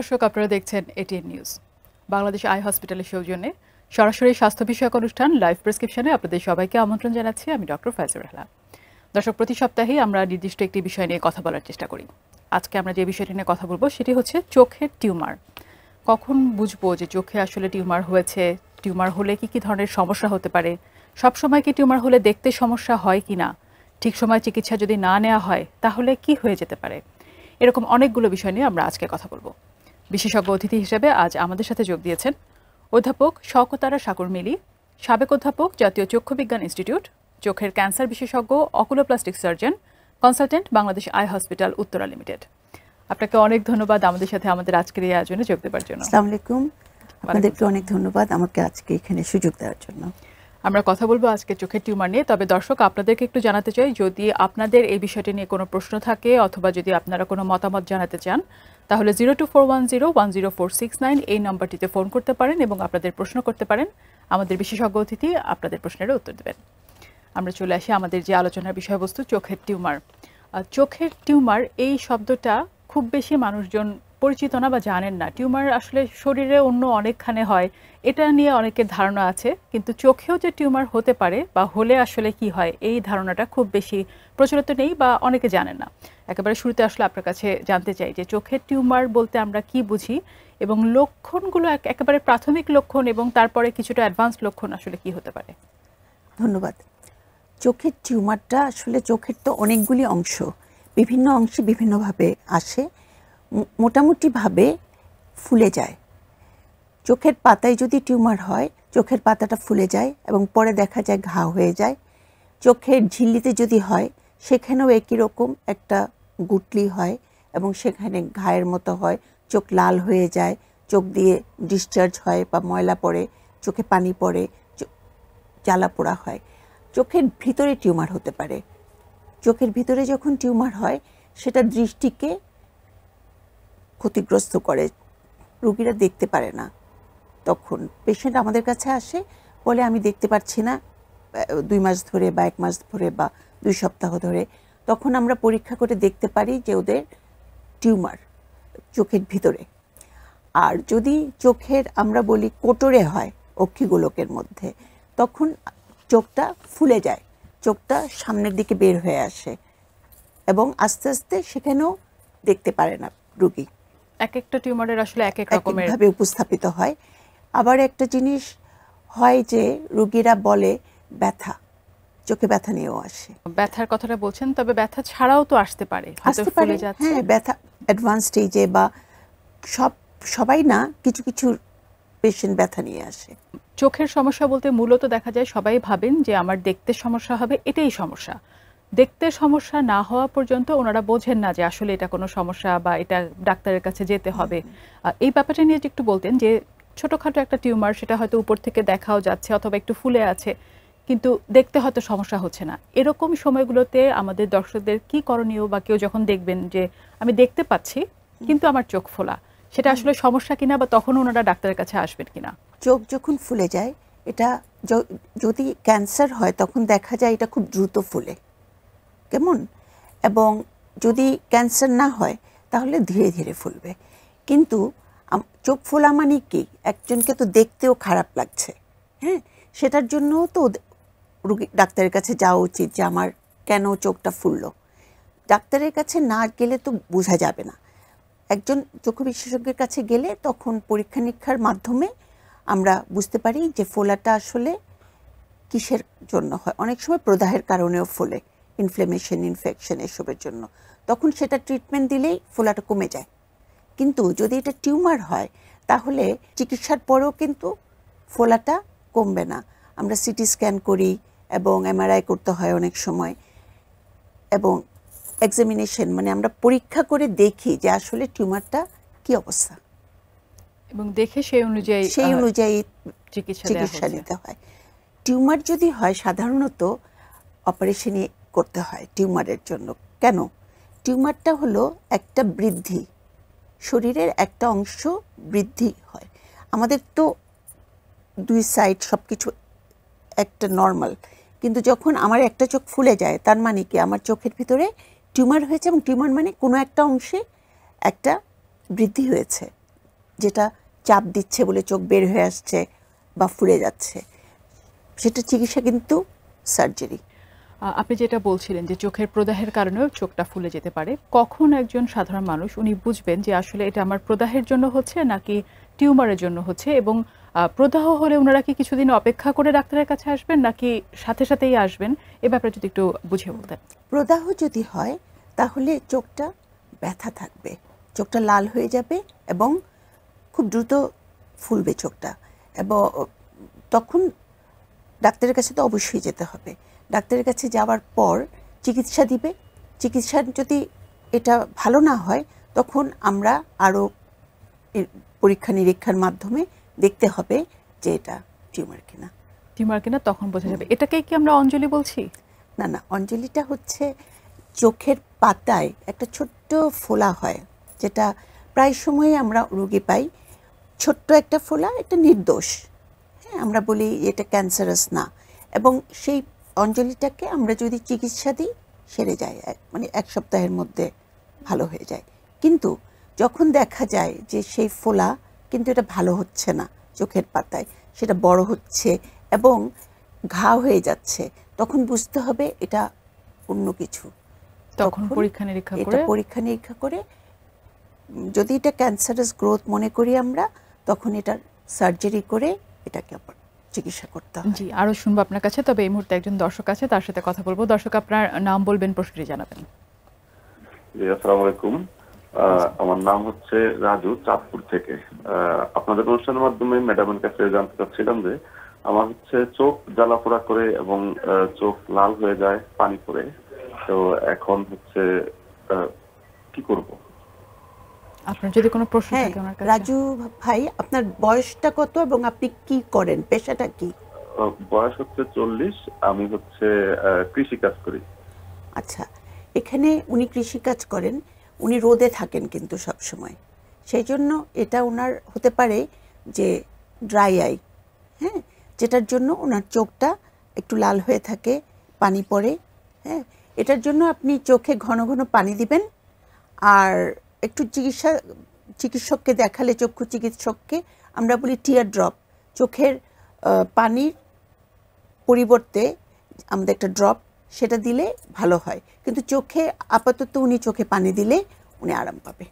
দর্শক, আপনারা দেখছেন এটিএন নিউজ। বাংলাদেশ আই হসপিটালের সৌজন্যে সরাসরি স্বাস্থ্য বিষয়ক অনুষ্ঠান লাইভ প্রেসক্রিপশনে আপনাদের সবাইকে আমন্ত্রণ জানাচ্ছি। আমি ডক্টর ফাইজুর রহমান। দর্শক, প্রতি সপ্তাহেই আমরা নির্দিষ্ট একটি বিষয় নিয়ে কথা বলার চেষ্টা করি। আজকে আমরা যে বিষয়টি নিয়ে কথা বলবো সেটি হচ্ছে চোখের টিউমার। কখন বুঝবো যে চোখে আসলে টিউমার হয়েছে, টিউমার হলে কি কি ধরনের সমস্যা হতে পারে, সবসময় কি টিউমার হলে দেখতে সমস্যা হয় কি না, ঠিক সময় চিকিৎসা যদি না নেওয়া হয় তাহলে কি হয়ে যেতে পারে, এরকম অনেকগুলো বিষয় নিয়ে আমরা আজকে কথা বলবো। বিশেষজ্ঞ অতিথি হিসেবে আজ আমাদের সাথে যোগ দিয়েছেন অধ্যাপক শওকতারা সাগর মিলি, সাবেক অধ্যাপক, জাতীয় চক্ষু বিজ্ঞান ইনস্টিটিউট, চোখের ক্যান্সার বিশেষজ্ঞ, oculoplastic surgeon, consultant, Bangladesh eye hospital Uttara limited. আপনাকে অনেক ধন্যবাদ আমাদের সাথে আমাদের আজকের এই আয়োজনে যোগ দেওয়ার জন্য। আসসালামু আলাইকুম, আপনাদেরকে অনেক ধন্যবাদ আমাকে আজকে এখানে সুযোগ দেওয়ার জন্য। আমরা কথা বলবো আজকে চোখের টিউমার নিয়ে। তবে দর্শক, আপনাদেরকে একটু জানাতে চাই, যদি আপনাদের এই বিষয়টি নিয়ে কোনো প্রশ্ন থাকে অথবা যদি আপনারা কোনো মতামত জানাতে চান তাহলে 0241010469 এই নম্বরটিতে ফোন করতে পারেন এবং আপনাদের প্রশ্ন করতে পারেন। আমাদের বিশেষজ্ঞ অতিথি আপনাদের প্রশ্নেরও উত্তর দেবেন। আমরা চলে আসি আমাদের যে আলোচনার বিষয়বস্তু, চোখের টিউমার। চোখের টিউমার এই শব্দটা খুব বেশি মানুষজন পরিচিত না বা জানেন না। টিউমার আসলে শরীরে অন্য অনেকখানে হয়, এটা নিয়ে অনেকের ধারণা আছে, কিন্তু চোখেও যে টিউমার হতে পারে বা হলে আসলে কি হয় এই ধারণাটা খুব বেশি প্রচলিত নেই বা অনেকে জানেন না। একেবারে শুরুতে আসলে আপনার কাছে জানতে চাই যে চোখের টিউমার বলতে আমরা কি বুঝি এবং লক্ষণগুলো একেবারে প্রাথমিক লক্ষণ এবং তারপরে কিছুটা অ্যাডভান্স লক্ষণ আসলে কি হতে পারে। ধন্যবাদ। চোখের টিউমারটা আসলে চোখের তো অনেকগুলি অংশ, বিভিন্ন অংশে বিভিন্নভাবে আসে, মোটামুটিভাবে ফুলে যায়। চোখের পাতায় যদি টিউমার হয়, চোখের পাতাটা ফুলে যায় এবং পরে দেখা যায় ঘা হয়ে যায়। চোখের ঝিল্লিতে যদি হয়, সেখানেও একই রকম একটা গুটলি হয় এবং সেখানে ঘায়ের মতো হয়, চোখ লাল হয়ে যায়, চোখ দিয়ে ডিসচার্জ হয় বা ময়লা পড়ে, চোখে পানি পড়ে, জ্বালা পোড়া হয়। চোখের ভিতরে টিউমার হতে পারে। চোখের ভিতরে যখন টিউমার হয় সেটা দৃষ্টিকে ক্ষতিগ্রস্ত করে, রোগীরা দেখতে পারে না। তখন পেশেন্ট আমাদের কাছে আসে, বলে আমি দেখতে পাচ্ছি না 2 মাস ধরে বা 1 মাস ধরে বা 2 সপ্তাহ ধরে। তখন আমরা পরীক্ষা করে দেখতে পারি যে ওদের টিউমার চোখের ভিতরে। আর যদি চোখের আমরা বলি কোটরে হয় অক্ষিগোলকের মধ্যে, তখন চোখটা ফুলে যায়, চোখটা সামনের দিকে বের হয়ে আসে এবং আস্তে আস্তে সেখানেও দেখতে পারে না রোগী। এক একটা টিউমারের আসলে এক এক রকমের ভাবে উপস্থাপিত হয়। আবার একটা জিনিস হয় যে রোগীরা বলে ব্যথা, চোখে ব্যথা নিয়েও আসে। ব্যথার কথাটা বলছেন, তবে ব্যথা ছাড়াও তো আসতে পারে। হ্যাঁ, ব্যথা অ্যাডভান্স স্টেজে বা সবাই না, কিছু কিছু পেশেন্ট ব্যথা নিয়ে আসে। চোখের সমস্যা বলতে মূলত দেখা যায় সবাই ভাবেন যে আমার দেখতে সমস্যা হবে, এটাই সমস্যা। দেখতে সমস্যা না হওয়া পর্যন্ত ওনারা বোঝেন না যে আসলে এটা কোনো সমস্যা বা এটা ডাক্তারের কাছে যেতে হবে। এই ব্যাপারটা নিয়ে একটু বলতেন যে ছোটখাটো একটা টিউমার, সেটা হয়তো উপর থেকে দেখাও যাচ্ছে অথবা একটু ফুলে আছে, কিন্তু দেখতে হয়তো সমস্যা হচ্ছে না। এরকম সময়গুলোতে আমাদের দর্শকদের কি করণীয়, বা কেউ যখন দেখবেন যে আমি দেখতে পাচ্ছি কিন্তু আমার চোখ ফোলা, সেটা আসলে সমস্যা কিনা বা তখন ওনারা ডাক্তারের কাছে আসবেন কিনা? চোখ যখন ফুলে যায়, এটা যদি ক্যান্সার হয় তখন দেখা যায় এটা খুব দ্রুত ফুলে, কেমন, এবং যদি ক্যান্সার না হয় তাহলে ধীরে ধীরে ফুলবে। কিন্তু চোখ ফোলা মানে কি, একজনকে তো দেখতেও খারাপ লাগছে, হ্যাঁ, সেটার জন্য তো রোগী ডাক্তারের কাছে যাওয়া উচিত যে আমার কেন চোখটা ফুললো। ডাক্তারের কাছে না গেলে তো বোঝা যাবে না। একজন চক্ষু বিশেষজ্ঞের কাছে গেলে তখন পরীক্ষা নিরীক্ষার মাধ্যমে আমরা বুঝতে পারি যে ফোলাটা আসলে কিসের জন্য হয়। অনেক সময় প্রদাহের কারণেও ফোলে, ইনফ্লেমেশন, ইনফেকশন, এসবের জন্য। তখন সেটা ট্রিটমেন্ট দিলেই ফোলাটা কমে যায়। কিন্তু যদি এটা টিউমার হয় তাহলে চিকিৎসার পরেও কিন্তু ফোলাটা কমবে না। আমরা সিটি স্ক্যান করি এবং এমআরআই করতে হয় অনেক সময়, এবং এক্সামিনেশন মানে আমরা পরীক্ষা করে দেখি যে আসলে টিউমারটা কি অবস্থা, এবং দেখে সেই অনুযায়ী চিকিৎসা নিতে হয়। টিউমার যদি হয় সাধারণত অপারেশনই করতে হয় টিউমারের জন্য। কেন? টিউমারটা হলো একটা বৃদ্ধি, শরীরের একটা অংশ বৃদ্ধি হয়। আমাদের তো 2 সাইড সব কিছু একটা নর্মাল, কিন্তু যখন আমার একটা চোখ ফুলে যায় তার মানে কি আমার চোখের ভিতরে টিউমার হয়েছে, এবং টিউমার মানে কোনো একটা অংশে একটা বৃদ্ধি হয়েছে, যেটা চাপ দিচ্ছে বলে চোখ বের হয়ে আসছে বা ফুলে যাচ্ছে, সেটা চিকিৎসা কিন্তু সার্জারি। আপনি যেটা বলছিলেন যে চোখের প্রদাহের কারণেও চোখটা ফুলে যেতে পারে, কখন একজন সাধারণ মানুষ উনি বুঝবেন যে আসলে এটা আমার প্রদাহের জন্য হচ্ছে নাকি টিউমারের জন্য হচ্ছে, এবং প্রদাহ হলে ওনারা কি কিছুদিন অপেক্ষা করে ডাক্তারের কাছে আসবেন নাকি সাথে সাথেই আসবেন? এ ব্যাপারে যদি একটু বুঝিয়ে বলতেন। প্রদাহ যদি হয় তাহলে চোখটা ব্যথা থাকবে, চোখটা লাল হয়ে যাবে এবং খুব দ্রুত ফুলবে চোখটা, এবং তখন ডাক্তারের কাছে তো অবশ্যই যেতে হবে। ডাক্তারের কাছে যাওয়ার পর চিকিৎসা দিবে। চিকিৎসা যদি এটা ভালো না হয় তখন আমরা আরও পরীক্ষা নিরীক্ষার মাধ্যমে দেখতে হবে যে এটা টিউমার কিনা। টিউমার কিনা তখন বোঝা যাবে। এটাকে কি আমরা অঞ্জলি বলছি? না না, অঞ্জলিটা হচ্ছে চোখের পাতায় একটা ছোট্ট ফোলা হয়, যেটা প্রায় সময়ই আমরা রোগী পাই। ছোট্ট একটা ফোলা, এটা নির্দোষ, হ্যাঁ, আমরা বলি এটা ক্যান্সারাস না, এবং সেই অঞ্জলিটাকে আমরা যদি চিকিৎসা দিই সেরে যায়, মানে 1 সপ্তাহের মধ্যে ভালো হয়ে যায়। কিন্তু যখন দেখা যায় যে সেই ফোলা কিন্তু এটা ভালো হচ্ছে না, চোখের পাতায় সেটা বড় হচ্ছে এবং ঘা হয়ে যাচ্ছে, তখন বুঝতে হবে এটা অন্য কিছু। তখন পরীক্ষা নিরীক্ষা করে যদি এটা ক্যান্সারাস গ্রোথ মনে করি আমরা, তখন এটা সার্জারি করে এটাকে আবার চিকিৎসা করতে হবে। জি, আরো শুনবো আপনার কাছে, তবে এই মুহূর্তে একজন দর্শক আছে, তার সাথে কথা বলবো। দর্শক, আপনার নাম বলবেন, প্রশ্নটি জানাবেন। জি, আসসালামু আলাইকুম। আমার নাম হচ্ছে রাজু, চাঁদপুর থেকে। আপনাদের অনুষ্ঠানের মাধ্যমে ম্যাডামের কাছে জানতে চাচ্ছিলাম যে আমার হচ্ছে চোখ জ্বালা পোড়া করে এবং চোখ লাল হয়ে যায় পানি পড়ে, তো এখন হচ্ছে কি করব? আপনার যদি কোনো প্রশ্ন থাকে আমার কাছে। রাজু ভাই, আপনার বয়সটা কত এবং আপনি কি করেন, পেশাটা কি? বয়স হচ্ছে 40, আমি হচ্ছে কৃষি কাজ করি। আচ্ছা, এখানে উনি কৃষি কাজ করেন, উনি রোদে থাকেন কিন্তু সব সময়, সেই জন্য এটা ওনার হতে পারে যে ড্রাই আই, হ্যাঁ, যেটার জন্য ওনার চোখটা একটু লাল হয়ে থাকে, পানি পড়ে। হ্যাঁ, এটার জন্য আপনি চোখে ঘন ঘন পানি দিবেন, আর একটু চিকিৎসককে দেখালে, চক্ষু চিকিৎসককে আমরা বলি টিয়ার ড্রপ, চোখের পানির পরিবর্তে আমাদের একটা ড্রপ, সেটা দিলে ভালো হয়। কিন্তু চোখে আপাতত উনি চোখে পানি দিলে উনি আরাম পাবে।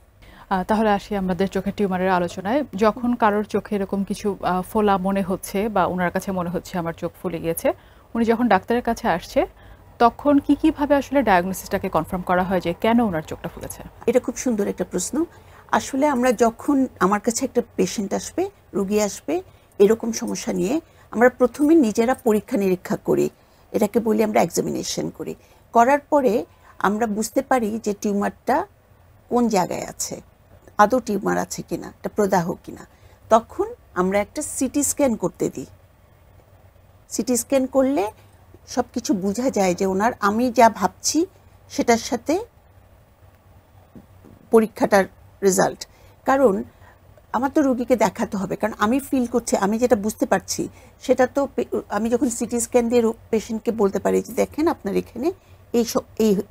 তাহলে আসি আমাদের চোখের টিউমারের আলোচনায়। যখন কারোর চোখে এরকম কিছু ফোলা মনে হচ্ছে বা ওনার কাছে মনে হচ্ছে আমার চোখ ফুলে গিয়েছে, উনি যখন ডাক্তারের কাছে আসছে তখন কিভাবে আসলে ডায়াগনোসিসটাকে কনফার্ম করা হয় যে কেন ওনার চোখটা ফুলেছে? এটা খুব সুন্দর একটা প্রশ্ন। আসলে আমরা যখন আমার কাছে একটা পেশেন্ট আসবে, রোগী আসবে এরকম সমস্যা নিয়ে, আমরা প্রথমে নিজেরা পরীক্ষা নিরীক্ষা করি, এটাকে বলি আমরা এক্সামিনেশন করি। করার পরে আমরা বুঝতে পারি যে টিউমারটা কোন জায়গায় আছে, আদৌ টিউমার আছে কিনা, এটা প্রদাহ কিনা। তখন আমরা একটা সিটি স্ক্যান করতে দিই। সিটি স্ক্যান করলে সব কিছু বোঝা যায় যে ওনার, আমি যা ভাবছি সেটার সাথে পরীক্ষাটার রেজাল্ট। কারণ আমার তো রোগীকে দেখাতে হবে, কারণ আমি ফিল করছি, আমি যেটা বুঝতে পারছি সেটা তো আমি যখন সিটি স্ক্যান দিয়ে পেশেন্টকে বলতে পারি যে দেখেন আপনার এখানে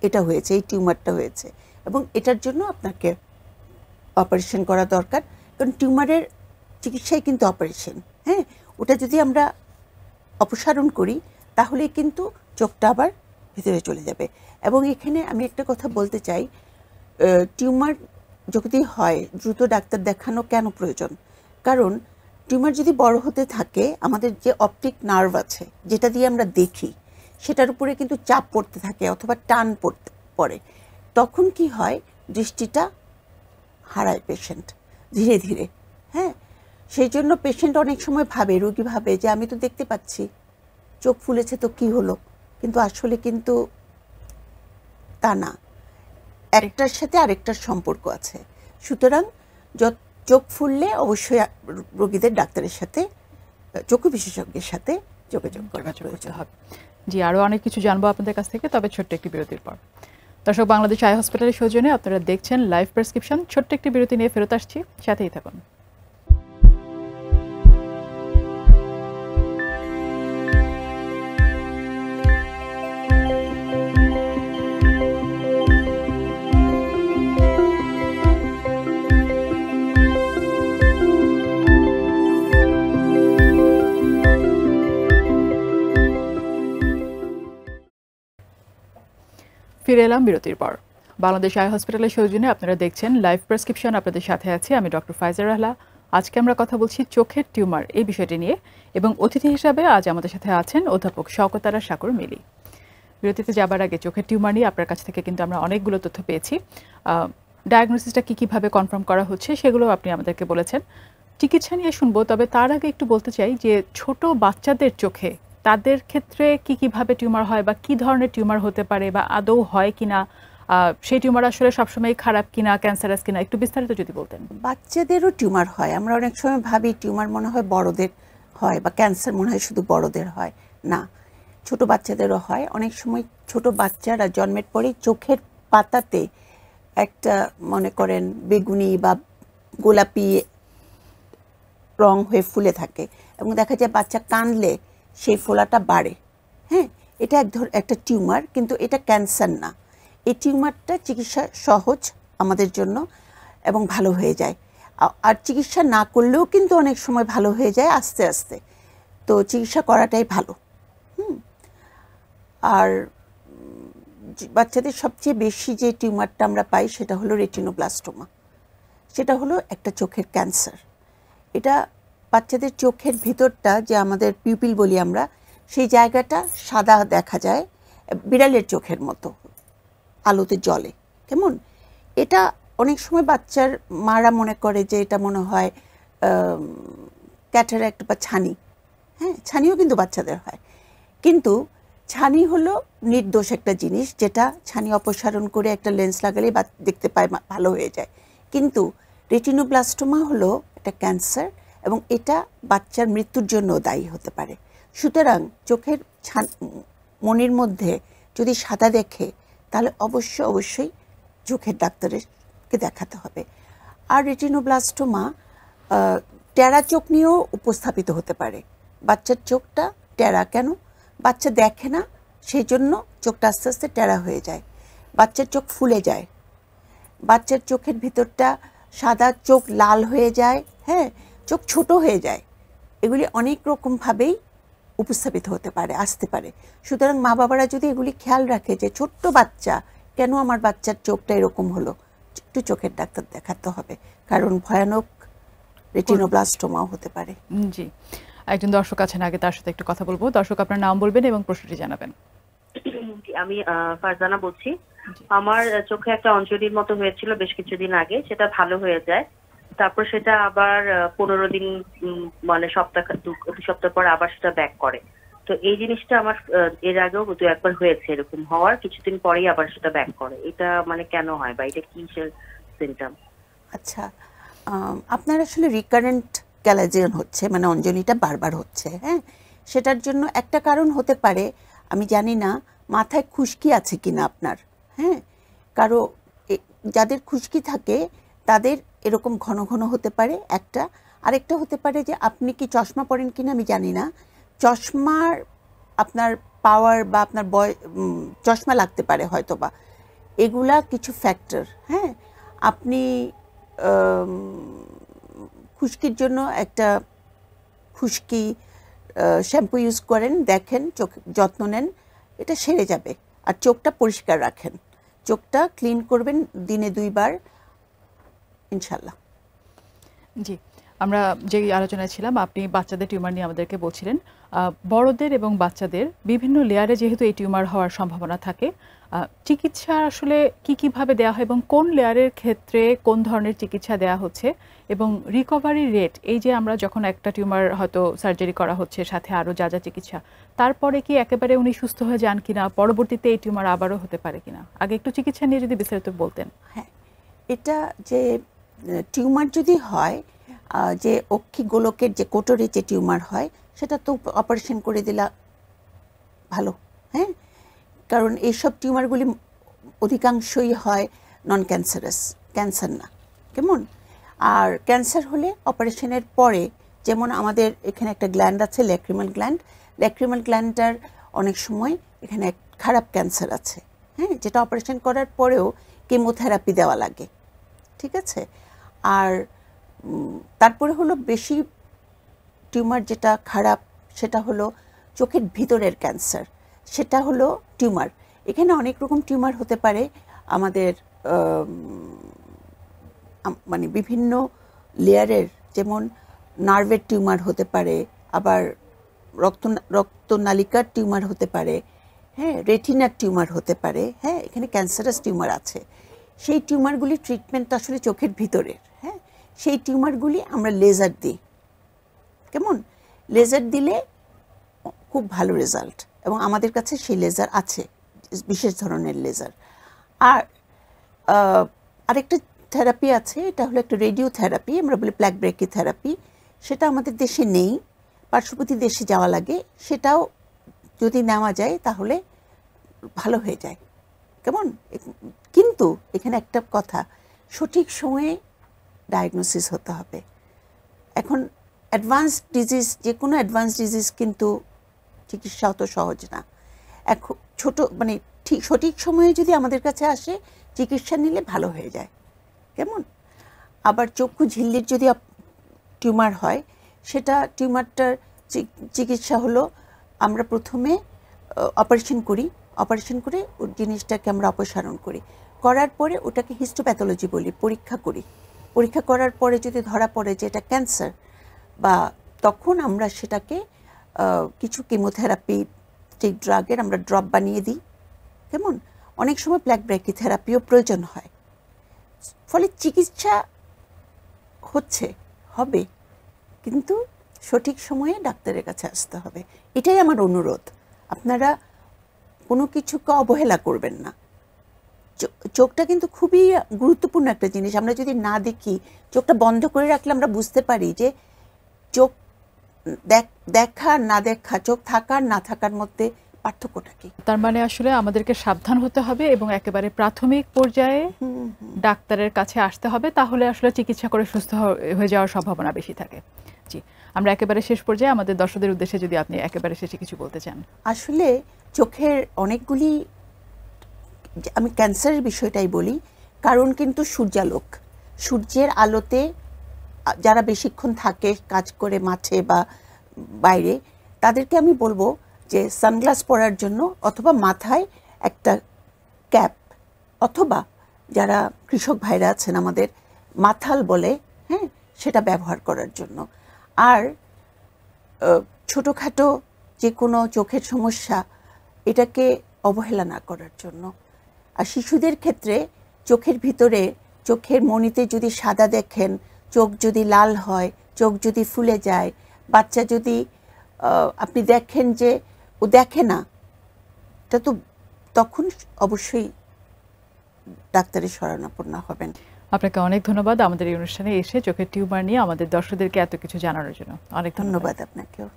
এটা হয়েছে, এই টিউমারটা হয়েছে এবং এটার জন্য আপনাকে অপারেশন করা দরকার। কারণ টিউমারের চিকিৎসাই কিন্তু অপারেশন। হ্যাঁ, ওটা যদি আমরা অপসারণ করি তাহলে কিন্তু চোখটা আবার ভিতরে চলে যাবে। এবং এখানে আমি একটা কথা বলতে চাই, টিউমার যদি হয় দ্রুত ডাক্তার দেখানো কেন প্রয়োজন? কারণ টিউমার যদি বড় হতে থাকে, আমাদের যে অপটিক নার্ভ আছে যেটা দিয়ে আমরা দেখি, সেটার উপরে কিন্তু চাপ পড়তে থাকে অথবা টান পড়ে। তখন কি হয়, দৃষ্টিটা হারায় পেশেন্ট ধীরে ধীরে। হ্যাঁ, সেই জন্য পেশেন্ট অনেক সময় ভাবে, রোগী ভাবে যে আমি তো দেখতে পাচ্ছি, চোখ ফুলেছে তো কি হলো, কিন্তু আসলে কিন্তু তা না, একটার সাথে আরেকটার সম্পর্ক আছে। সুতরাং চোখ ফুললে অবশ্যই রোগীদের ডাক্তারের সাথে, চক্ষু বিশেষজ্ঞের সাথে যোগাযোগ করতে হবে। জি, আরও অনেক কিছু জানবো আপনাদের কাছ থেকে, তবে ছোট্ট একটি বিরতির পর। দর্শক, বাংলাদেশ আই হসপিটালের সৌজন্যে আপনারা দেখছেন লাইভ প্রেসক্রিপশন। ছোট্ট একটি বিরতি নিয়ে ফেরত আসছি, সাথেই থাকুন। ফিরে এলাম বিরতির পর। বাংলাদেশ আই হসপিটালের সৌজন্যে আপনারা দেখছেন লাইভ প্রেসক্রিপশন। আপনাদের সাথে আছি আমি ডক্টর ফাইজা রাহলা। আজকে আমরা কথা বলছি চোখের টিউমার এই বিষয়টি নিয়ে, এবং অতিথি হিসাবে আজ আমাদের সাথে আছেন অধ্যাপক শওকত আরা সাগর মিলি। বিরতিতে যাবার আগে চোখের টিউমার নিয়ে আপনার কাছ থেকে কিন্তু আমরা অনেকগুলো তথ্য পেয়েছি। ডায়াগনোসিসটা কীভাবে কনফার্ম করা হচ্ছে সেগুলো আপনি আমাদেরকে বলেছেন। চিকিৎসা নিয়ে শুনবো, তবে তার আগে একটু বলতে চাই যে ছোট বাচ্চাদের চোখে তাদের ক্ষেত্রে কীভাবে টিউমার হয় বা কী ধরনের টিউমার হতে পারে বা আদৌ হয় কিনা, সেই টিউমার আসলে সবসময় খারাপ কিনা, ক্যান্সারাস কিনা, একটু বিস্তারিত যদি বলতেন। বাচ্চাদেরও টিউমার হয়। আমরা অনেক সময় ভাবি টিউমার মনে হয় বড়দের হয় বা ক্যান্সার মনে হয় শুধু বড়দের হয়, না, ছোট বাচ্চাদেরও হয়। অনেক সময় ছোট বাচ্চারা জন্মের পরেই চোখের পাতাতে একটা মনে করেন বেগুনি বা গোলাপি রং হয়ে ফুলে থাকে এবং দেখা যায় বাচ্চা কাঁদলে সেই ফোলাটা বাড়ে। হ্যাঁ, এটা একটা টিউমার, কিন্তু এটা ক্যান্সার না। এই টিউমারটা চিকিৎসা সহজ আমাদের জন্য এবং ভালো হয়ে যায়। আর চিকিৎসা না করলেও কিন্তু অনেক সময় ভালো হয়ে যায় আস্তে আস্তে। তো চিকিৎসা করাটাই ভালো। আর বাচ্চাদের সবচেয়ে বেশি যে টিউমারটা আমরা পাই সেটা হলো রেটিনোব্লাস্টোমা। সেটা হলো একটা চোখের ক্যান্সার। এটা বাচ্চাদের চোখের ভিতরটা, যে আমাদের পিউপিল বলি আমরা, সেই জায়গাটা সাদা দেখা যায়, বিড়ালের চোখের মতো আলোতে জ্বলে। কেমন এটা অনেক সময় বাচ্চার মারা মনে করে যে এটা মনে হয় ক্যাটারাক্ট বা ছানি। হ্যাঁ, ছানিও কিন্তু বাচ্চাদের হয়, কিন্তু ছানি হলো নির্দোষ একটা জিনিস, যেটা ছানি অপসারণ করে একটা লেন্স লাগালেই দেখতে পায়, ভালো হয়ে যায়। কিন্তু রেটিনোব্লাস্টোমা হলো একটা ক্যান্সার এবং এটা বাচ্চার মৃত্যুর জন্য দায়ী হতে পারে। সুতরাং চোখের মনির মধ্যে যদি সাদা দেখে তাহলে অবশ্যই চোখের ডাক্তারকে দেখাতে হবে। আর রেটিনোব্লাস্টোমা টেরা চোখ নিয়েও উপস্থাপিত হতে পারে। বাচ্চার চোখটা টেরা কেন? বাচ্চা দেখে না, সেই জন্য চোখটা আস্তে আস্তে টেরা হয়ে যায়। বাচ্চার চোখ ফুলে যায়, বাচ্চার চোখের ভিতরটা সাদা, চোখ লাল হয়ে যায়, হ্যাঁ, চোখ ছোট হয়ে যায়। এগুলি অনেক রকমভাবেই উপস্থাপিত হতে পারে, আসতে পারে। সুতরাং মা বাবারা যদি এগুলি খেয়াল রাখে যে ছোট্ট বাচ্চা, কেন আমার বাচ্চার চোখটা এরকম হলো, একটু চোখের ডাক্তার দেখাতে হবে, কারণ ভয়ানক রেটিনোব্লাস্টোমাও হতে পারে। জি, একজন দর্শক আছেন, আগে তার সাথে একটু কথা বলবো। দর্শক, আপনার নাম বলবেন এবং প্রশ্নটি জানাবেন। আমি ফারজানা বলছি। আমার চোখে একটা অঞ্জলির মতো হয়েছিল বেশ কিছুদিন আগে, সেটা ভালো হয়ে যায়। তারপর সেটা আবার 15 দিন, মানে দু সপ্তাহ পর আবার সেটা ব্যাক করে। তো এই জিনিসটা আমার এর আগেও 2-1 বার হয়েছে, এরকম হওয়ার কিছুদিন পরেই আবার সেটা ব্যাক করে। এটা মানে কেন হয় বা এটা কিসের সিমটম? আচ্ছা, আপনার আসলে রিকারেন্ট ক্যালাজিয়ন হচ্ছে, মানে অঞ্জলিটা বারবার হচ্ছে। হ্যাঁ, সেটার জন্য একটা কারণ হতে পারে, আমি জানি না মাথায় খুশকি আছে কিনা আপনার। হ্যাঁ, কারো যাদের খুশকি থাকে তাদের এরকম ঘন ঘন হতে পারে একটা। আরেকটা হতে পারে যে আপনি কি চশমা পরেন কিনা আমি জানি না, চশমার আপনার পাওয়ার বা আপনার চশমা লাগতে পারে হয়তো বা, এগুলা কিছু ফ্যাক্টর। হ্যাঁ, আপনি খুশকির জন্য একটা খুশকি শ্যাম্পু ইউজ করেন, দেখেন, চোখ যত্ন নেন, এটা সেরে যাবে। আর চোখটা পরিষ্কার রাখেন, চোখটা ক্লিন করবেন দিনে 2 বার, ইনশাল্লাহ। জি, আমরা যে আলোচনায় ছিলাম, আপনি বাচ্চাদের টিউমার নিয়ে আমাদেরকে বলছিলেন। বড়দের এবং বাচ্চাদের বিভিন্ন লেয়ারে যেহেতু এই টিউমার হওয়ার সম্ভাবনা থাকে, চিকিৎসা আসলে কীভাবে দেওয়া হয় এবং কোন লেয়ারের ক্ষেত্রে কোন ধরনের চিকিৎসা দেওয়া হচ্ছে, এবং রিকভারি রেট, এই যে আমরা যখন একটা টিউমার হয়তো সার্জারি করা হচ্ছে সাথে আরও যা যা চিকিৎসা, তারপরে কি একেবারে উনি সুস্থ হয়ে যান কিনা, পরবর্তীতে এই টিউমার আবারও হতে পারে কিনা, আগে একটু চিকিৎসা নিয়ে যদি বিস্তারিত বলতেন। হ্যাঁ, এটা যে টিউমার যদি হয়, যে অক্ষি গোলকের যে কোটরে যে টিউমার হয়, সেটা তো অপারেশন করে দিলা ভালো। হ্যাঁ, কারণ এইসব টিউমারগুলি অধিকাংশই হয় নন ক্যান্সারাস, ক্যান্সার না। কেমন, আর ক্যান্সার হলে অপারেশনের পরে, যেমন আমাদের এখানে একটা গ্ল্যান্ড আছে, ল্যাক্রিমাল গ্ল্যান্ডটার অনেক সময় এখানে খারাপ ক্যান্সার আছে। হ্যাঁ, যেটা অপারেশন করার পরেও কেমোথেরাপি দেওয়া লাগে, ঠিক আছে। আর তারপরে হলো বেশি টিউমার যেটা খারাপ, সেটা হলো চোখের ভিতরের ক্যান্সার, সেটা হলো টিউমার। এখানে অনেক রকম টিউমার হতে পারে আমাদের মানে বিভিন্ন লেয়ারের, যেমন নার্ভের টিউমার হতে পারে, আবার রক্তনালিকার টিউমার হতে পারে, হ্যাঁ, রেটিনার টিউমার হতে পারে, হ্যাঁ, এখানে ক্যান্সারাস টিউমার আছে। সেই টিউমারগুলি ট্রিটমেন্ট আসলে চোখের ভিতরের, হ্যাঁ, সেই টিউমারগুলি আমরা লেজার দিই। কেমন? লেজার দিলে খুব ভালো রেজাল্ট, এবং আমাদের কাছে সেই লেজার আছে, বিশেষ ধরনের লেজার। আর আরেকটা থেরাপি আছে, এটা হলো একটা রেডিও থেরাপি, আমরা বলি প্ল্যাক ব্রেকি থেরাপি। সেটা আমাদের দেশে নেই, পার্শ্ববর্তী দেশে যাওয়া লাগে। সেটাও যদি নেওয়া যায় তাহলে ভালো হয়ে যায়। কেমন? কিন্তু এখানে একটা কথা, সঠিক সময়ে ডায়াগনোসিস হতে হবে। এখন অ্যাডভান্স ডিজিজ, যে কোনো অ্যাডভান্স ডিজিজ কিন্তু চিকিৎসা অত সহজ না। এখন ছোট মানে ঠিক সঠিক সময়ে যদি আমাদের কাছে আসে, চিকিৎসা নিলে ভালো হয়ে যায়। কেমন? আবার চক্ষু ঝিল্লির যদি টিউমার হয়, সেটা টিউমারটার চিকিৎসা হলো আমরা প্রথমে অপারেশন করি, অপারেশন করে ওই জিনিসটাকে আমরা অপসারণ করি। করার পরে ওটাকে হিস্টোপ্যাথোলজি বলি, পরীক্ষা করি। পরীক্ষা করার পরে যদি ধরা পড়ে যে এটা ক্যান্সার, বা তখন আমরা সেটাকে কিছু কেমোথেরাপি ড্রাগের আমরা ড্রপ বানিয়ে দিই। কেমন? অনেক সময় প্ল্যাক ব্রেকি থেরাপিও প্রয়োজন হয়। ফলে চিকিৎসা হবে, কিন্তু সঠিক সময়ে ডাক্তারের কাছে আসতে হবে। এটাই আমার অনুরোধ, আপনারা কোনো কিছুকে অবহেলা করবেন না। চোখটা কিন্তু খুবই গুরুত্বপূর্ণ একটা জিনিস। আমরা যদি না দেখি, চোখটা বন্ধ করে রাখলে আমরা বুঝতে পারি যে চোখ দেখা না দেখা, চোখ থাকার না থাকার মধ্যে পার্থক্যটা কি। তার মানে আসলে আমাদেরকে সাবধান হতে হবে এবং একেবারে প্রাথমিক পর্যায়ে ডাক্তারের কাছে আসতে হবে, তাহলে আসলে চিকিৎসা করে সুস্থ হয়ে যাওয়ার সম্ভাবনা বেশি থাকে। জি, আমরা একেবারে শেষ পর্যায়ে আমাদের দর্শকদের উদ্দেশ্যে যদি আপনি একেবারে শেষে কিছু বলতে চান। আসলে চোখের অনেকগুলি, আমি ক্যান্সারের বিষয়টাই বলি, কারণ কিন্তু সূর্যালোক, সূর্যের আলোতে যারা বেশিক্ষণ থাকে কাজ করে মাঠে বা বাইরে, তাদেরকে আমি বলবো যে সানগ্লাস পরার জন্য, অথবা মাথায় একটা ক্যাপ, অথবা যারা কৃষক ভাইরা আছেন আমাদের মাথাল বলে, হ্যাঁ, সেটা ব্যবহার করার জন্য। আর ছোটোখাটো যে কোনো চোখের সমস্যা, এটাকে অবহেলা না করার জন্য। আর শিশুদের ক্ষেত্রে চোখের ভিতরে, চোখের মণিতে যদি সাদা দেখেন, চোখ যদি লাল হয়, চোখ যদি ফুলে যায়, বাচ্চা যদি আপনি দেখেন যে ও দেখে না, এটা তো তখন অবশ্যই ডাক্তারের শরণাপন্ন হবেন। আপনাকে অনেক ধন্যবাদ আমাদের এই অনুষ্ঠানে এসে চোখের টিউমার নিয়ে আমাদের দর্শকদেরকে এত কিছু জানানোর জন্য। অনেক ধন্যবাদ আপনাকেও।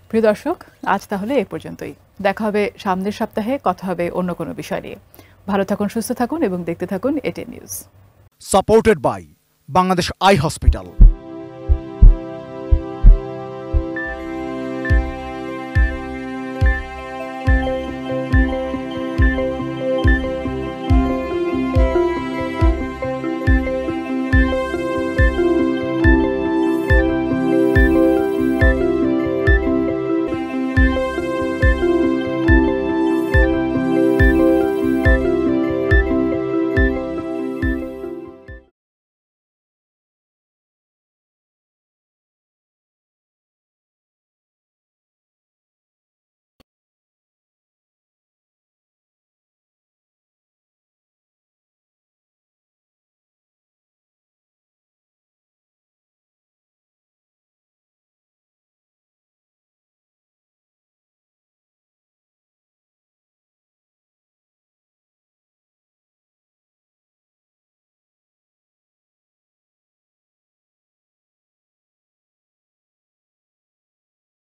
প্রিয় দর্শক, আজ তাহলে এই পর্যন্তই। দেখা হবে সামনের সপ্তাহে, কথা হবে অন্য কোনো বিষয় নিয়ে। ভালো থাকুন, সুস্থ থাকুন এবং দেখতে থাকুন ATN news. Supported by Bangladesh eye hospital.